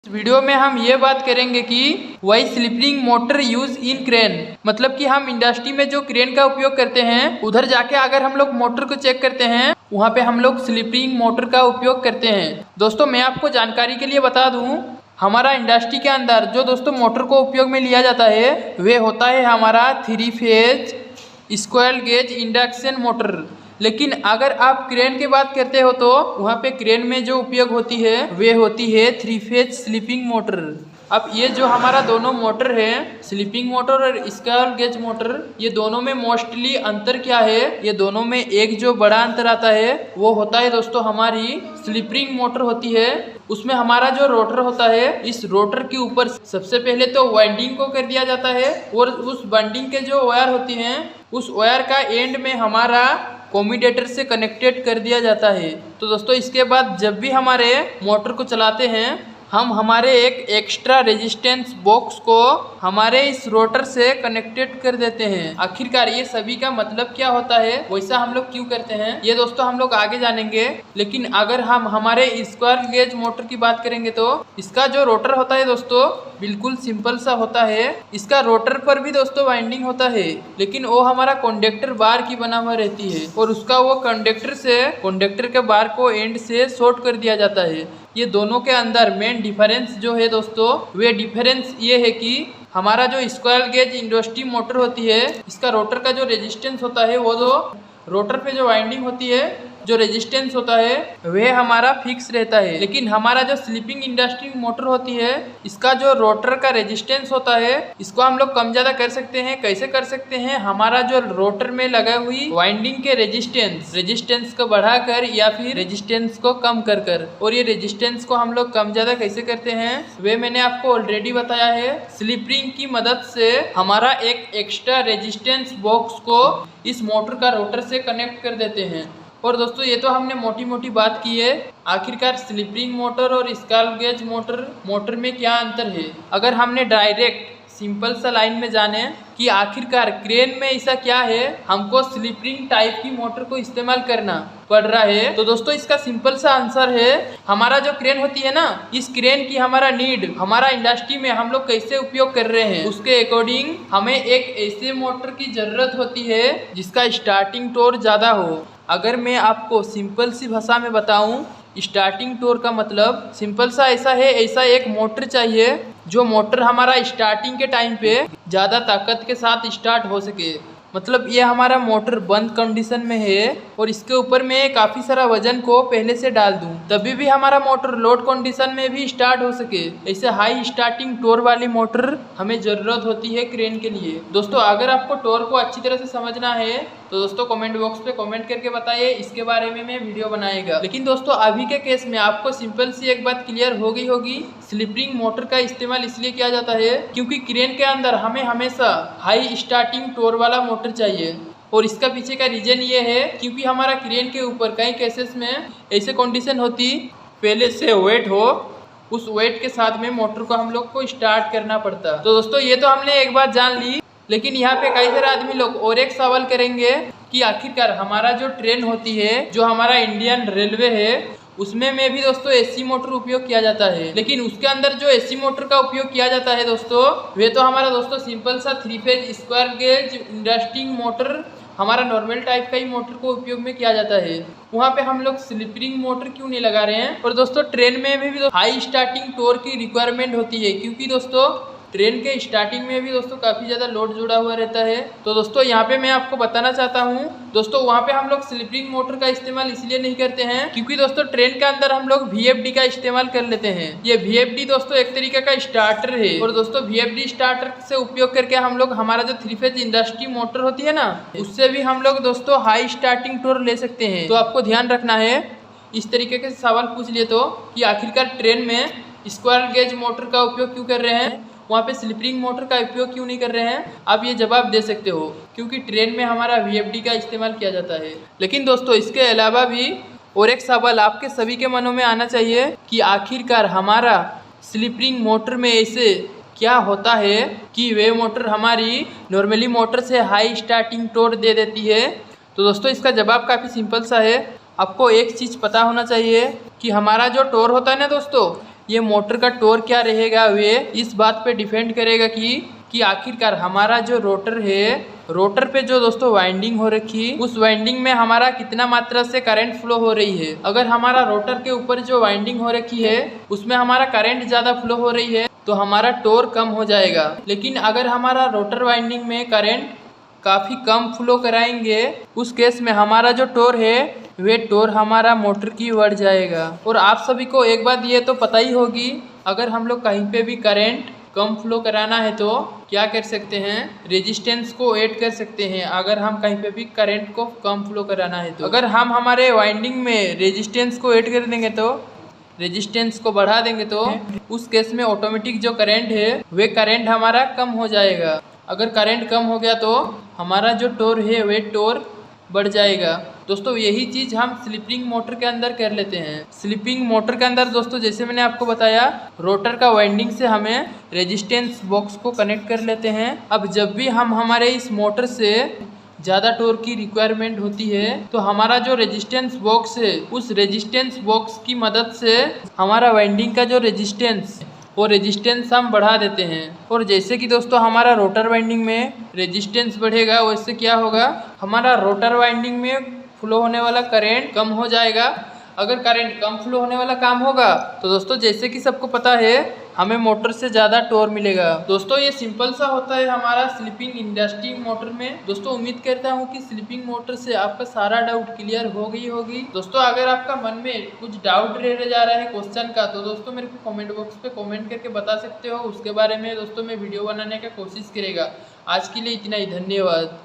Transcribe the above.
इस वीडियो में हम ये बात करेंगे कि why slipping motor use in crane, मतलब कि हम इंडस्ट्री में जो क्रेन का उपयोग करते हैं उधर जाके अगर हम लोग मोटर को चेक करते हैं वहाँ पे हम लोग स्लिपिंग मोटर का उपयोग करते हैं। दोस्तों मैं आपको जानकारी के लिए बता दूं, हमारा इंडस्ट्री के अंदर जो दोस्तों मोटर को उपयोग में लिया जाता है वे होता है हमारा 3 phase square gauge induction motor. लेकिन अगर आप क्रेन की बात करते हो तो वहाँ पे क्रेन में जो उपयोग होती है वे होती है 3 फेज स्लिपिंग मोटर। अब ये जो हमारा दोनों मोटर है, स्लिपिंग मोटर और स्क्वायर गेज मोटर, ये दोनों में मोस्टली अंतर क्या है? ये दोनों में एक जो बड़ा अंतर आता है वो होता है दोस्तों हमारी स्लिपिंग मोटर होती है उसमें हमारा जो रोटर होता है, इस रोटर के ऊपर सबसे पहले तो वाइंडिंग को कर दिया जाता है और उस वाइंडिंग के जो वायर होती हैं उस वायर का एंड में हमारा कम्यूटेटर से कनेक्टेड कर दिया जाता है। तो दोस्तों इसके बाद जब भी हमारे मोटर को चलाते हैं हम हमारे एक एक्स्ट्रा रेजिस्टेंस बॉक्स को हमारे इस रोटर से कनेक्टेड कर देते हैं। आखिरकार ये सभी का मतलब क्या होता है, वैसा हम लोग क्यों करते हैं, ये दोस्तों हम लोग आगे जानेंगे। लेकिन अगर हम हमारे स्क्वायर गेज मोटर की बात करेंगे तो इसका जो रोटर होता है दोस्तों बिल्कुल सिंपल सा होता है। इसका रोटर पर भी दोस्तों वाइंडिंग होता है लेकिन वो हमारा कंडक्टर बार की बना हुआ रहती है और उसका वो कंडक्टर के बार को एंड से शॉर्ट कर दिया जाता है। ये दोनों के अंदर मेन डिफरेंस जो है दोस्तों वे डिफरेंस ये है कि हमारा जो स्क्वायर गेज इंडस्ट्री मोटर होती है इसका रोटर का जो रेजिस्टेंस होता है वो जो रोटर पे जो वाइंडिंग होती है जो रेजिस्टेंस होता है वह हमारा फिक्स रहता है। लेकिन हमारा जो स्लिपिंग इंडस्ट्री मोटर होती है इसका जो रोटर का रेजिस्टेंस होता है इसको हम लोग कम ज्यादा कर सकते हैं। कैसे कर सकते हैं? हमारा जो रोटर में लगा हुई वाइंडिंग के रेजिस्टेंस को बढ़ाकर या फिर रेजिस्टेंस को कम कर और ये रेजिस्टेंस को हम लोग कम ज्यादा कैसे करते हैं वे मैंने आपको ऑलरेडी बताया है। स्लिपिंग की मदद से हमारा एक एक्स्ट्रा रेजिस्टेंस बॉक्स को इस मोटर का रोटर से कनेक्ट कर देते हैं। और दोस्तों ये तो हमने मोटी मोटी बात की है। आखिरकार स्लिपिंग मोटर और स्क्वायर गेज मोटर में क्या अंतर है? अगर हमने डायरेक्ट सिंपल सा लाइन में जाने कि आखिरकार क्रेन में ऐसा क्या है हमको स्लिपिंग टाइप की मोटर को इस्तेमाल करना पड़ रहा है, तो दोस्तों इसका सिंपल सा आंसर है हमारा जो क्रेन होती है ना, इस क्रेन की हमारा नीड हमारा इंडस्ट्री में हम लोग कैसे उपयोग कर रहे हैं उसके अकॉर्डिंग हमें एक ऐसे मोटर की जरूरत होती है जिसका स्टार्टिंग टॉर्क ज्यादा हो। अगर मैं आपको सिंपल सी भाषा में बताऊं, स्टार्टिंग टॉर्क का मतलब सिंपल सा ऐसा है, ऐसा एक मोटर चाहिए जो मोटर हमारा स्टार्टिंग के टाइम पे ज़्यादा ताकत के साथ स्टार्ट हो सके। मतलब ये हमारा मोटर बंद कंडीशन में है और इसके ऊपर मैं काफ़ी सारा वजन को पहले से डाल दूं तभी भी हमारा मोटर लोड कंडीशन में भी स्टार्ट हो सके। ऐसे हाई स्टार्टिंग टॉर्क वाली मोटर हमें ज़रूरत होती है क्रेन के लिए। दोस्तों अगर आपको टॉर्क को अच्छी तरह से समझना है तो दोस्तों कमेंट बॉक्स पे कमेंट करके बताइए, इसके बारे में मैं वीडियो बनाएगा। लेकिन दोस्तों अभी के केस में आपको सिंपल सी एक बात क्लियर हो गई होगी, स्लिपिंग मोटर का इस्तेमाल इसलिए किया जाता है क्योंकि क्रेन के अंदर हमें हमेशा हाई स्टार्टिंग टॉर्क वाला मोटर चाहिए। और इसका पीछे का रीजन ये है क्योंकि हमारा क्रेन के ऊपर कई केसेस में ऐसे कंडीशन होती पहले से वेट हो, उस वेट के साथ में मोटर को हम लोग को स्टार्ट करना पड़ता। तो दोस्तों ये तो हमने एक बात जान ली, लेकिन यहाँ पे कई सारे आदमी लोग और एक सवाल करेंगे कि आखिरकार हमारा जो ट्रेन होती है जो हमारा इंडियन रेलवे है उसमें में भी दोस्तों एसी मोटर उपयोग किया जाता है। लेकिन उसके अंदर जो एसी मोटर का उपयोग किया जाता है दोस्तों वे तो हमारा दोस्तों सिंपल सा 3 फेज स्क्वायर गेज इंडस्ट्रिंग मोटर हमारा नॉर्मल टाइप का ही मोटर को उपयोग में किया जाता है। वहाँ पे हम लोग स्लिपिंग मोटर क्यों नहीं लगा रहे हैं? और दोस्तों ट्रेन में भी हाई स्टार्टिंग टॉर्क की रिक्वायरमेंट होती है क्योंकि दोस्तों ट्रेन के स्टार्टिंग में भी दोस्तों काफ़ी ज़्यादा लोड जुड़ा हुआ रहता है। तो दोस्तों यहाँ पे मैं आपको बताना चाहता हूँ दोस्तों वहाँ पे हम लोग स्लिपिंग मोटर का इस्तेमाल इसलिए नहीं करते हैं क्योंकि दोस्तों ट्रेन के अंदर हम लोग VFD का इस्तेमाल कर लेते हैं। ये VFD दोस्तों एक तरीके का स्टार्टर है और दोस्तों VFD स्टार्टर से उपयोग करके हम लोग हमारा जो 3 फेज इंडस्ट्री मोटर होती है ना उससे भी हम लोग दोस्तों हाई स्टार्टिंग टॉर्क ले सकते हैं। तो आपको ध्यान रखना है, इस तरीके के सवाल पूछ लिए तो कि आखिरकार ट्रेन में स्क्वायर गेज मोटर का उपयोग क्यों कर रहे हैं, वहाँ पे स्लिपिंग मोटर का उपयोग क्यों नहीं कर रहे हैं, आप ये जवाब दे सकते हो क्योंकि ट्रेन में हमारा VFD का इस्तेमाल किया जाता है। लेकिन दोस्तों इसके अलावा भी और एक सवाल आपके सभी के मनों में आना चाहिए कि आखिरकार हमारा स्लिपिंग मोटर में ऐसे क्या होता है कि वे मोटर हमारी नॉर्मली मोटर से हाई स्टार्टिंग टॉर्क दे देती है। तो दोस्तों इसका जवाब काफ़ी सिंपल सा है। आपको एक चीज़ पता होना चाहिए कि हमारा जो टॉर्क होता है ना दोस्तों ये मोटर का टोर क्या रहेगा वे इस बात पे डिपेंड करेगा कि आखिरकार हमारा जो रोटर है, रोटर पे जो दोस्तों वाइंडिंग हो रखी, उस वाइंडिंग में हमारा कितना मात्रा से करंट फ्लो हो रही है। अगर हमारा रोटर के ऊपर जो वाइंडिंग हो रखी है उसमें हमारा करंट ज़्यादा फ्लो हो रही है तो हमारा टोर कम हो जाएगा। लेकिन अगर हमारा रोटर वाइंडिंग में करंट काफ़ी कम फ्लो कराएंगे उस केस में हमारा जो टोर है वे टोर हमारा मोटर की बढ़ जाएगा। और आप सभी को एक बात ये तो पता ही होगी, अगर हम लोग कहीं पे भी करंट कम फ्लो कराना है तो क्या कर सकते हैं, रेजिस्टेंस को ऐड कर सकते हैं। अगर हम कहीं पे भी करंट को कम फ्लो कराना है तो अगर हम हमारे वाइंडिंग में रेजिस्टेंस को ऐड कर देंगे तो रेजिस्टेंस को बढ़ा देंगे तो उस केस में ऑटोमेटिक जो करंट है वे करंट हमारा कम हो जाएगा। अगर करंट कम हो गया तो हमारा जो टोर है वे टोर बढ़ जाएगा। दोस्तों यही चीज़ हम स्लिपिंग मोटर के अंदर कर लेते हैं। स्लिपिंग मोटर के अंदर दोस्तों जैसे मैंने आपको बताया, रोटर का वाइंडिंग से हमें रेजिस्टेंस बॉक्स को कनेक्ट कर लेते हैं। अब जब भी हम हमारे इस मोटर से ज़्यादा टोर की रिक्वायरमेंट होती है तो हमारा जो रेजिस्टेंस बॉक्स है उस रेजिस्टेंस बॉक्स की मदद से हमारा वाइंडिंग का जो रेजिस्टेंस वो रेजिस्टेंस हम बढ़ा देते हैं। और जैसे कि दोस्तों हमारा रोटर वाइंडिंग में रेजिस्टेंस बढ़ेगा वैसे क्या होगा, हमारा रोटर वाइंडिंग में फ्लो होने वाला करंट कम हो जाएगा। अगर करंट कम फ्लो होने वाला काम होगा तो दोस्तों जैसे कि सबको पता है हमें मोटर से ज़्यादा टोर मिलेगा। दोस्तों ये सिंपल सा होता है हमारा स्लिपिंग इंडस्ट्री मोटर में। दोस्तों उम्मीद करता हूँ कि स्लिपिंग मोटर से आपका सारा डाउट क्लियर हो गई होगी। दोस्तों अगर आपका मन में कुछ डाउट रह जा रहा है क्वेश्चन का तो दोस्तों मेरे को कमेंट बॉक्स पे कमेंट करके बता सकते हो। उसके बारे में दोस्तों मैं वीडियो बनाने का कोशिश करेगा। आज के लिए इतना ही, धन्यवाद।